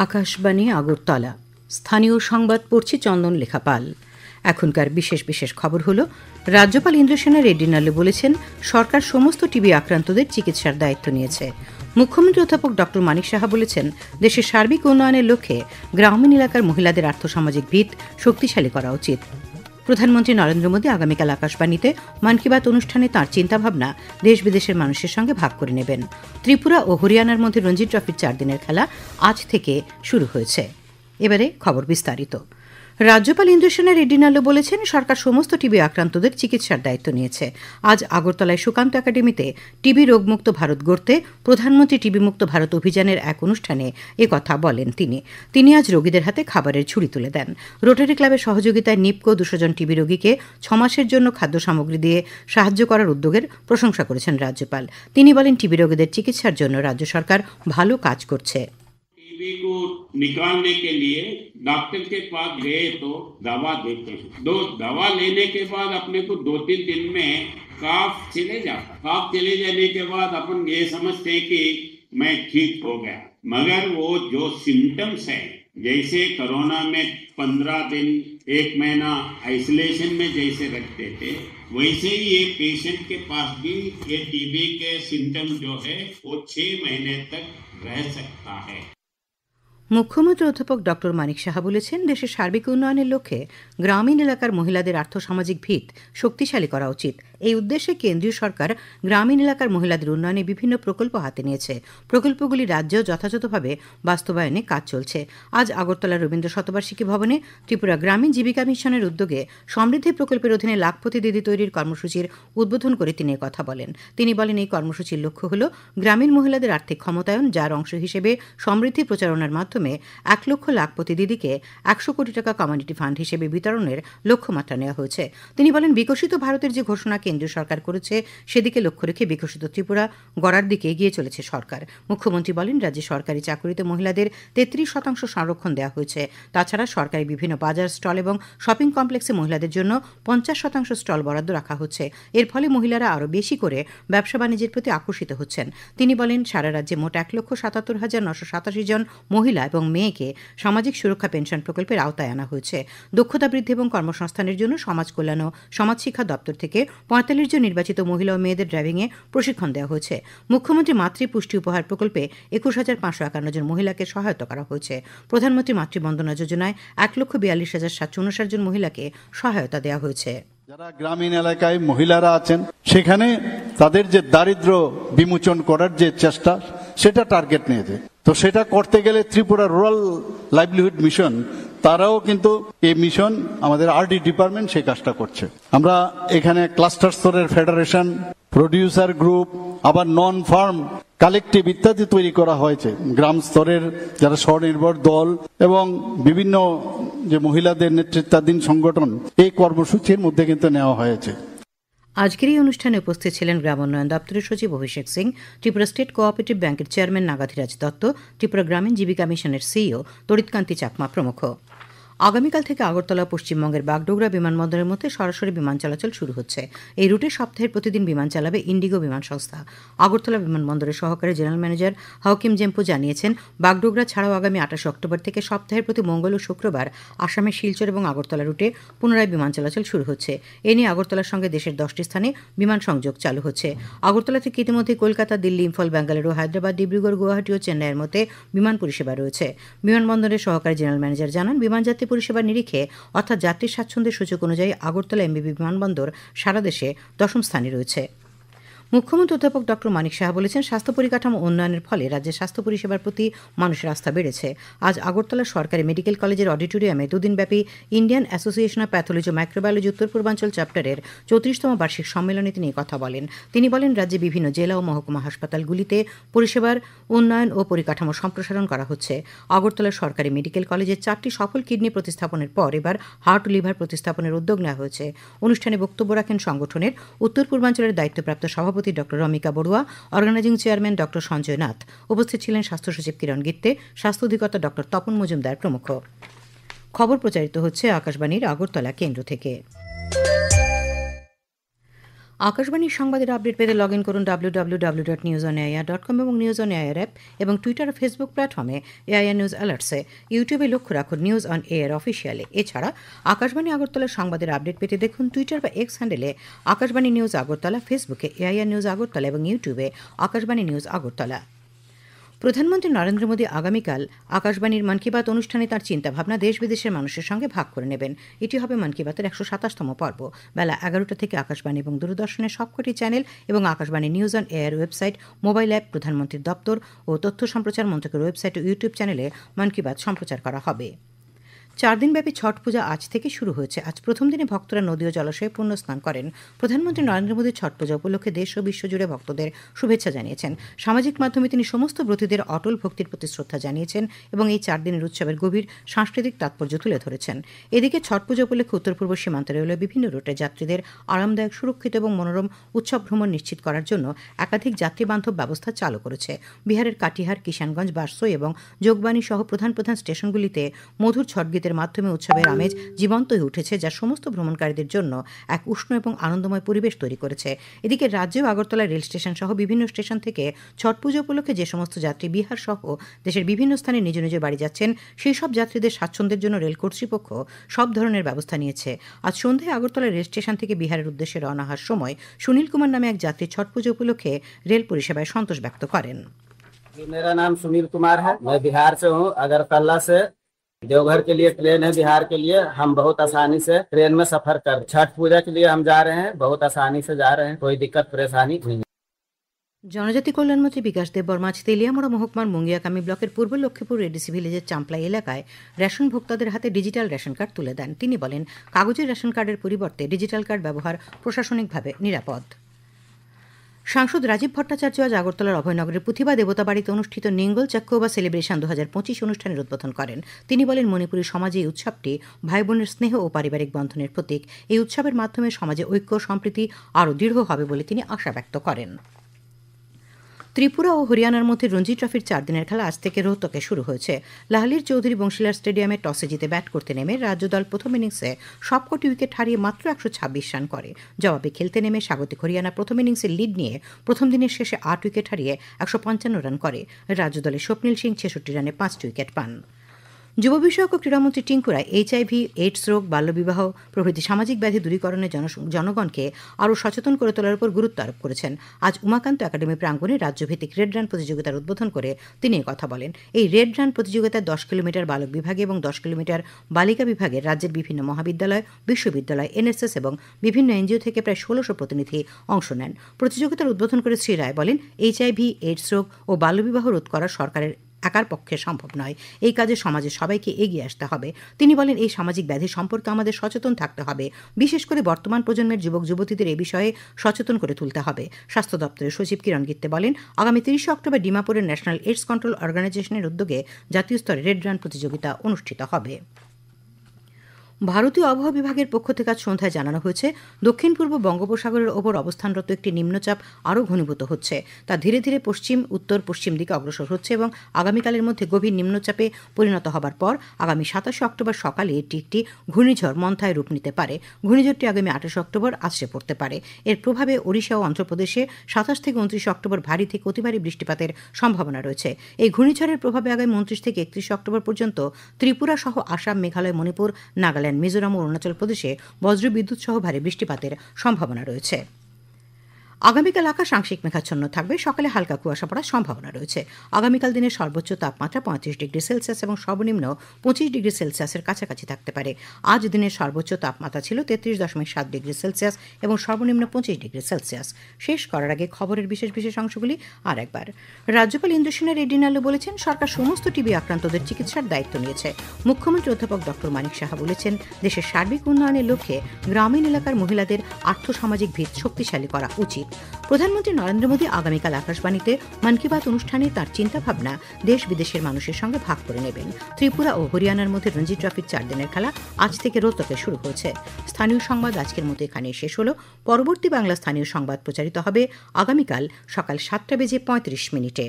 আকাশবাণী আগরতলা স্থানীয় সংবাদ পড়ছি চন্দন লেখাপাল। এখনকার বিশেষ বিশেষ খবর হলো, রাজ্যপাল ইন্দ্রসেনা রেড্ডি নাল্লু বলেছেন সরকার সমস্ত টিবি আক্রান্তদের চিকিৎসার দায়িত্ব নিয়েছে। মুখ্যমন্ত্রী অধ্যাপক ড মানিক সাহা বলেছেন দেশের সার্বিক উন্নয়নের লক্ষ্যে গ্রামীণ এলাকার মহিলাদের আর্থসামাজিক ভিত শক্তিশালী করা উচিত। প্রধানমন্ত্রী নরেন্দ্র মোদী আগামীকাল আকাশবাণীতে মন কি বাত অনুষ্ঠানে তাঁর চিন্তাভাবনা দেশ বিদেশের মানুষের সঙ্গে ভাগ করে নেবেন। ত্রিপুরা ও হরিয়ানার মধ্যে রঞ্জি ট্রফির 4 দিনের খেলা আজ থেকে শুরু হয়েছে। এবারে খবর বিস্তারিত। রাজ্যপাল ইন্দ্রসেনা রেড্ডি নাল্লু বলেছেন সরকার সমস্ত টিবি আক্রান্তদের চিকিৎসার দায়িত্ব নিয়েছে। আজ আগরতলায় সুকান্ত একাডেমিতে টিবি রোগমুক্ত ভারত গড়তে প্রধানমন্ত্রী টিবি মুক্ত ভারত অভিযানের এক অনুষ্ঠানে একথা বলেন তিনি আজ রোগীদের হাতে খাবারের ঝুড়ি তুলে দেন। রোটারি ক্লাবের সহযোগিতায় নিপকো 200 জন টিবি রোগীকে 6 মাসের জন্য খাদ্য সামগ্রী দিয়ে সাহায্য করার উদ্যোগের প্রশংসা করেছেন রাজ্যপাল। তিনি বলেন টিবি রোগীদের চিকিৎসার জন্য রাজ্য সরকার ভালো কাজ করছে। टीबी को निकालने के लिए डॉक्टर के पास गए तो दवा देते हैं। दवा लेने के बाद अपने को 2-3 दिन में काफ चले जाने के बाद अपन ये समझते हैं कि मैं ठीक हो गया, मगर वो जो सिम्टम्स है, जैसे कोरोना में 15 दिन 1 महीना आइसोलेशन में जैसे रखते थे, वैसे ही ये पेशेंट के पास भी ये टीबी के सिम्टम जो है वो 6 महीने तक रह सकता है। মুখ্যমন্ত্রী অধ্যাপক ড মানিক সাহা বলেছেন দেশের সার্বিক উন্নয়নের লক্ষ্যে গ্রামীণ এলাকার মহিলাদের আর্থসামাজিক ভিত শক্তিশালী করা উচিত। এই উদ্দেশ্যে কেন্দ্রীয় সরকার গ্রামীণ এলাকার মহিলাদের উন্নয়নে বিভিন্ন প্রকল্প হাতে নিয়েছে। প্রকল্পগুলি রাজ্যেও যথাযথভাবে বাস্তবায়নে কাজ চলছে। আজ আগরতলা রবীন্দ্র শতবার্ষিকী ভবনে ত্রিপুরা গ্রামীণ জীবিকা মিশনের উদ্যোগে সমৃদ্ধি প্রকল্পের অধীনে লাখপতি দিদি তৈরির কর্মসূচির উদ্বোধন করে তিনি কথা বলেন। তিনি বলেন এই কর্মসূচির লক্ষ্য হল গ্রামীণ মহিলাদের আর্থিক ক্ষমতায়ন, যার অংশ হিসেবে সমৃদ্ধি প্রচারণার মাধ্যমে 1 লক্ষ লাখপতি দিদিকে 100 কোটি টাকা কমিউনিটি ফান্ড হিসেবে বিতরণের লক্ষ্যমাত্রা নেওয়া হয়েছে। তিনি বলেন বিকশিত ভারতের যে ঘোষণা কেন্দ্রীয় সরকার করেছে সেদিকে লক্ষ্য রেখে বিকশিত ত্রিপুরা গড়ার দিকে এগিয়ে চলেছে সরকার। মুখ্যমন্ত্রী বলেন রাজ্যে সরকারি চাকরিতে মহিলাদের 33% সংরক্ষণ দেওয়া হয়েছে। তাছাড়া সরকারি বিভিন্ন বাজার স্টল এবং শপিং কমপ্লেক্সে মহিলাদের জন্য 50% স্টল বরাদ্দ রাখা হচ্ছে। এর ফলে মহিলারা আরও বেশি করে ব্যবসা বাণিজ্যের প্রতি আকর্ষিত হচ্ছেন। তিনি বলেন সারা রাজ্যে মোট 1,77,987 জন মহিলা এবং মেয়েকে সামাজিক সুরক্ষা পেনশন প্রকল্পের আওতায় আনা হয়েছে। দক্ষতা বৃদ্ধি এবং কর্মসংস্থানের জন্য সমাজ কল্যাণ ও সমাজ শিক্ষা দপ্তর থেকে 45 জন নির্বাচিত মহিলা ও মেয়েদের ড্রাইভিংয়ে প্রশিক্ষণ দেওয়া হয়েছে। মুখ্যমন্ত্রী মাতৃপুষ্টি উপহার প্রকল্পে 21,551 জন মহিলাকে সহায়তা করা হয়েছে। প্রধানমন্ত্রী মাতৃবন্দনা যোজনায় 1,42,759 জন মহিলাকে সহায়তা দেওয়া হয়েছে। যারা গ্রামীণ এলাকায় মহিলারা আছেন সেখানে তাদের যে দারিদ্র বিমোচন করার যে চেষ্টা সেটা টার্গেট নিয়েছে। তো সেটা করতে গেলে ত্রিপুরা রুরাল লাইভলিহুড মিশন তারাও কিন্তু এই মিশন আমাদের আরডি ডিপার্টমেন্ট সেই কাজটা করছে। আমরা এখানে ক্লাস্টার স্তরের ফেডারেশন, প্রডিউসার গ্রুপ, আবার নন ফার্ম কালেকটিভ ইত্যাদি তৈরি করা হয়েছে। গ্রাম স্তরের যারা স্বনির্ভর দল এবং বিভিন্ন যে মহিলাদের নেতৃত্বাধীন সংগঠন এই কর্মসূচির মধ্যে কিন্তু নেওয়া হয়েছে। আজকের এই অনুষ্ঠানে উপস্থিত ছিলেন গ্রাম উন্নয়ন দপ্তরের সচিব অভিষেক সিং, ত্রিপুরা স্টেট কোঅপারেটিভ ব্যাংকের চেয়ারম্যান নাগাধিরাজ দত্ত, ত্রিপুরা গ্রামীণ জীবিকা মিশনের সিইও তড়িৎকান্তি চাকমা প্রমুখ। আগামীকাল থেকে আগরতলা পশ্চিমবঙ্গের বাগডোগরা বিমানবন্দরের মধ্যে সরাসরি বিমান চলাচল শুরু হচ্ছে। এই রুটে সপ্তাহের প্রতিদিন বিমান চালাবে ইন্ডিগো বিমান সংস্থা। আগরতলা বিমানবন্দরের সহকারী জেনারেল ম্যানেজার হাওকিম জেম্পু জানিয়েছেন বাগডোগরা ছাড়াও আগামী 28 অক্টোবর থেকে সপ্তাহের প্রতি মঙ্গল ও শুক্রবার আসামের শিলচর এবং আগরতলা রুটে পুনরায় বিমান চলাচল শুরু হচ্ছে। এ নিয়ে আগরতলার সঙ্গে দেশের 10টি স্থানে বিমান সংযোগ চালু হচ্ছে। আগরতলা থেকে ইতিমধ্যে কলকাতা, দিল্লি, ইম্ফল, বেঙ্গালুরু, হায়দ্রাবাদ, ডিব্রুগড়, গুয়াহাটি ও চেন্নাইয়ের মধ্যে বিমান পরিষেবা রয়েছে। বিমানবন্দরের সহকারী জেনারেল ম্যানেজার জানান বিমানযাত্রী পরিষেবার নিরিখে অর্থাৎ যাত্রীর স্বাচ্ছন্দ্যের সূচক অনুযায়ী আগরতলা এমবিবি বিমানবন্দর সারা দেশে 10ম স্থানে রয়েছে। মুখ্যমন্ত্রী অধ্যাপক ড মানিক সাহা বলেছেন স্বাস্থ্য পরিকাঠামো উন্নয়নের ফলে রাজ্যের স্বাস্থ্য পরিষেবার প্রতি মানুষের আস্থা বেড়েছে। আজ আগরতলা সরকারি মেডিকেল কলেজের অডিটোরিয়ামে 2 দিনব্যাপী ইন্ডিয়ান অ্যাসোসিয়েশন অব প্যাথোলজি ও মাইক্রোবায়োলজি উত্তর পূর্বাঞ্চল চ্যাপ্টারের 34তম বার্ষিক সম্মেলনে তিনি কথা বলেন। তিনি বলেন রাজ্যে বিভিন্ন জেলা ও মহকুমা হাসপাতালগুলিতে পরিষেবার উন্নয়ন ও পরিকাঠামো সম্প্রসারণ করা হচ্ছে। আগরতলা সরকারি মেডিকেল কলেজের 4টি সফল কিডনি প্রতিস্থাপনের পর এবার হার্ট ও লিভার প্রতিস্থাপনের উদ্যোগ নেওয়া হয়েছে। অনুষ্ঠানে বক্তব্য রাখেন সংগঠনের উত্তর পূর্বাঞ্চলের দায়িত্বপ্রাপ্ত সভাপতি ড রমিকা বড়ুয়া, অর্গানাইজিং চেয়ারম্যান ড সঞ্জয় নাথ। উপস্থিত ছিলেন স্বাস্থ্য সচিব কিরণ গিত্তে, স্বাস্থ্য অধিকর্তা ড তপন মজুমদার প্রমুখ। খবর প্রচারিত হচ্ছে আকাশবাণীর আগরতলা কেন্দ্র থেকে। আকাশবাণীর সংবাদের আপডেট পেতে লগ ইন করুন www.newsonair.com এবং নিউজ অন এয়ার অ্যাপ এবং টুইটার ও ফেসবুক প্ল্যাটফর্মে এআইআর নিউজ অ্যালার্টসে। ইউটিউবে লক্ষ্য রাখুন নিউজ অন এয়ার অফিসিয়ালে। এছাড়া আকাশবাণী আগরতলার সংবাদের আপডেট পেতে দেখুন টুইটার বা এক্স হ্যান্ডেলে আকাশবাণী নিউজ আগরতলা, ফেসবুকে এআইআর নিউজ আগরতলা এবং ইউটিউবে আকাশবাণী নিউজ আগরতলা। প্রধানমন্ত্রী নরেন্দ্র মোদী আগামীকাল আকাশবাণীর মন কি বাত অনুষ্ঠানে তাঁর চিন্তাভাবনা দেশ বিদেশের মানুষের সঙ্গে ভাগ করে নেবেন। এটি হবে মন কি বাতের ১২৭তম পর্ব। বেলা ১১টা থেকে আকাশবাণী এবং দূরদর্শনের সবকটি চ্যানেল এবং Akashvani news on air website, mobile app, প্রধানমন্ত্রীর দপ্তর ও তথ্য সম্প্রচার মন্ত্রকের ওয়েবসাইট ও ইউটিউব চ্যানেলে মন কি বাত সম্প্রচার করা হবে। 4 দিনব্যাপী ছট পূজা আজ থেকে শুরু হয়েছে। আজ প্রথম দিনে ভক্তরা নদী ও জলাশয়ে পুণ্য স্নান করেন। প্রধানমন্ত্রী নরেন্দ্র মোদী ছট পূজা উপলক্ষে দেশ ও বিশ্বজুড়ে ভক্তদের শুভেচ্ছা জানিয়েছেন। সামাজিক মাধ্যমে তিনি সমস্ত ব্রতীদের অটল ভক্তির প্রতি শ্রদ্ধা জানিয়েছেন এবং এই 4 দিনের উৎসবের গভীর সাংস্কৃতিক তাৎপর্য তুলে ধরেছেন। এদিকে ছট পূজা উপলক্ষে উত্তর পূর্ব সীমান্ত রেলওয়ে বিভিন্ন রুটে যাত্রীদের আরামদায়ক, সুরক্ষিত এবং মনোরম উৎসব ভ্রমণ নিশ্চিত করার জন্য একাধিক যাত্রীবান্ধব ব্যবস্থা চালু করেছে। বিহারের কাটিহার, কিষানগঞ্জ, বারসোই এবং যোগবাণী সহ প্রধান প্রধান স্টেশনগুলিতে মধুর ছট গীতের মাধ্যমে উৎসবের আমেজ জীবন্ত হয়ে উঠেছে, যা সমস্ত ভ্রমণকারীদের জন্য এক উষ্ণ এবং আনন্দময় পরিবেশ তৈরি করেছে। এদিকে রাজ্যেও আগরতলা রেল স্টেশন সহ বিভিন্ন স্টেশন থেকে ছট পুজো উপলক্ষে যে সমস্ত যাত্রী বিহার সহ দেশের বিভিন্ন স্থানে নিজ নিজ বাড়ি যাচ্ছেন, সেই সব যাত্রীদের স্বাচ্ছন্দ্যের জন্য রেল কর্তৃপক্ষ সব ধরনের ব্যবস্থা নিয়েছে। আজ সন্ধ্যায় আগরতলা রেল স্টেশন থেকে বিহারের উদ্দেশ্যে রওনা হওয়ার সময় সুনীল কুমার নামে এক যাত্রী ছট পুজো উপলক্ষে রেল পরিষেবায় সন্তোষ ব্যক্ত করেন। मेरा नाम सुनील कुमार है, मैं बिहार से हूँ। अगरतला से देवघर के लिए ट्रेन है बिहार के लिए। हम बहुत आसानी से ट्रेन में सफर कर छठ पूजा के लिए हम जा रहे हैं, बहुत आसानी से जा रहे हैं, कोई दिक्कत परेशानी नहीं। জনজাতি কল্যাণমন্ত্রী বিকাশ দেববর্মা আজ তেলিয়ামুড়া মহকুমার মুঙ্গিয়াকামী ব্লকের পূর্ব লক্ষ্মীপুর এডিসি ভিলেজের চাম্পলাই এলাকায় রেশন ভোক্তাদের হাতে ডিজিটাল রেশন কার্ড তুলে দেন। তিনি বলেন, কাগজের রেশন কার্ডের পরিবর্তে ডিজিটাল কার্ড ব্যবহার প্রশাসনিকভাবে নিরাপদ। সাংসদ রাজীব ভট্টাচার্য আজ আগরতলার অভয়নগরের পুথিবা দেবতা বাড়িতে অনুষ্ঠিত নিঙ্গল চাক্কৌবা সেলিব্রেশন ২০২৫ অনুষ্ঠানের উদ্বোধন করেন। তিনি বলেন, মণিপুরী সমাজে এই উৎসবটি ভাই বোনের স্নেহ ও পারিবারিক বন্ধনের প্রতীক। এই উৎসবের মাধ্যমে সমাজে ঐক্য সম্প্রীতি আরও দৃঢ় হবে বলে তিনি আশা ব্যক্ত করেন। ত্রিপুরা ও হরিয়ানার মধ্যে রঞ্জি ট্রফির 4 দিনের খেলা আজ থেকে রোহতকে শুরু হয়েছে। লাহলির চৌধুরী বংশীলাল স্টেডিয়ামে টসে জিতে ব্যাট করতে নেমে রাজ্য দল প্রথম ইনিংসে সবকটি উইকেট হারিয়ে মাত্র ১২৬ রান করে। জবাবে খেলতে নেমে স্বাগতিক হরিয়ানা প্রথম ইনিংসের লিড নিয়ে প্রথম দিনের শেষে 8 উইকেট হারিয়ে ১৫৫ রান করে। রাজ্য দলের স্বপ্নিল সিং ৬৬ রানে 5টি উইকেট পান। যুব বিষয়ক ও ক্রীড়ামন্ত্রী টিঙ্কু রায় এইচআইভি, এইডস রোগ, বাল্যবিবাহ প্রভৃতি সামাজিক ব্যাধি দূরীকরণে জনগণকে আরও সচেতন করে তোলার উপর গুরুত্ব আরোপ করেছেন। আজ উমাকান্ত একাডেমি প্রাঙ্গণে রাজ্যভিত্তিক রেড রান প্রতিযোগিতার উদ্বোধন করে তিনি কথা বলেন। এই রেড রান প্রতিযোগিতায় 10 কিলোমিটার বালক বিভাগে এবং 10 কিলোমিটার বালিকা বিভাগে রাজ্যের বিভিন্ন মহাবিদ্যালয়, বিশ্ববিদ্যালয়, এনএসএস এবং বিভিন্ন এনজিও থেকে প্রায় ১৬০০ প্রতিনিধি অংশ নেন। প্রতিযোগিতার উদ্বোধন করে শ্রী রায় বলেন, এইচআইভি, এইডস রোগ ও বাল্যবিবাহ রোধ করা সরকারের একার পক্ষে সম্ভব নয়। এই কাজে সমাজের সবাইকে এগিয়ে আসতে হবে। তিনি বলেন, এই সামাজিক ব্যাধি সম্পর্কে আমাদের সচেতন থাকতে হবে। বিশেষ করে বর্তমান প্রজন্মের যুবক যুবতীদের এই বিষয়ে সচেতন করে তুলতে হবে। স্বাস্থ্য দপ্তরের সচিব কিরণ গিত্তে বলেন, আগামী ৩০ অক্টোবর ডিমাপুরের ন্যাশনাল এইডস কন্ট্রোল অর্গানাইজেশনের উদ্যোগে জাতীয় স্তরে রেড রান প্রতিযোগিতা অনুষ্ঠিত হবে। ভারতীয় আবহাওয়া বিভাগের পক্ষ থেকে আজ সন্ধ্যায় জানানো হয়েছে, দক্ষিণ পূর্ব বঙ্গোপসাগরের ওপর অবস্থানরত একটি নিম্নচাপ আরও ঘনীভূত হচ্ছে। তা ধীরে ধীরে পশ্চিম উত্তর পশ্চিম দিকে অগ্রসর হচ্ছে এবং আগামীকালের মধ্যে গভীর নিম্নচাপে পরিণত হবার পর আগামী ২৭ অক্টোবর সকালে এটি একটি ঘূর্ণিঝড় মন্থায় রূপ নিতে পারে। ঘূর্ণিঝড়টি আগামী ২৮ অক্টোবর আছড়ে পড়তে পারে। এর প্রভাবে ওড়িশা ও অন্ধ্রপ্রদেশে ২৭ থেকে ২৯ অক্টোবর ভারী থেকে অতি ভারী বৃষ্টিপাতের সম্ভাবনা রয়েছে। এই ঘূর্ণিঝড়ের প্রভাবে আগামী ২৯ থেকে ৩১ অক্টোবর পর্যন্ত ত্রিপুরা সহ আসাম, মেঘালয়, মণিপুর, নাগাল্যান্ড, মিজোরাম ও অরুণাচল প্রদেশে বজ্রবিদ্যুৎ সহ ভারী বৃষ্টিপাতের সম্ভাবনা রয়েছে। আগামীকাল আকাশ আংশিক মেঘাচ্ছন্ন থাকবে। সকালে হালকা কুয়াশা পড়ার সম্ভাবনা রয়েছে। আগামীকাল দিনের সর্বোচ্চ তাপমাত্রা ৩৫ ডিগ্রি সেলসিয়াস এবং সর্বনিম্ন ২৫ ডিগ্রি সেলসিয়াসের কাছাকাছি থাকতে পারে। আজ দিনের সর্বোচ্চ তাপমাত্রা ছিল ৩৩.৭ ডিগ্রি সেলসিয়াস এবং সর্বনিম্ন ২৫ ডিগ্রি সেলসিয়াস। শেষ করার আগে খবরের বিশেষ বিশেষ অংশগুলি আর একবার। রাজ্যপাল ইন্দ্রসেনা রেড্ডি নাল্লু বলেছেন, সরকার সমস্ত টিবি আক্রান্তদের চিকিৎসার দায়িত্ব নিয়েছে। মুখ্যমন্ত্রী অধ্যাপক ডক্টর মানিক সাহা বলেছেন, দেশের সার্বিক উন্নয়নের লক্ষ্যে গ্রামীণ এলাকার মহিলাদের আর্থসামাজিক ভিত শক্তিশালী করা উচিত। প্রধানমন্ত্রী নরেন্দ্র মোদী আগামীকাল আকাশবাণীতে মন কি বাত অনুষ্ঠানে তাঁর চিন্তাভাবনা দেশ বিদেশের মানুষের সঙ্গে ভাগ করে নেবেন। ত্রিপুরা ও হরিয়ানার মধ্যে রঞ্জি ট্রফির 4 দিনের খেলা আজ থেকে রোহতকে শুরু হয়েছে। স্থানীয় সংবাদ আজকের মতো এখানে শেষ হলো। পরবর্তী বাংলা স্থানীয় সংবাদ প্রচারিত হবে আগামীকাল সকাল 7:35 মিনিটে।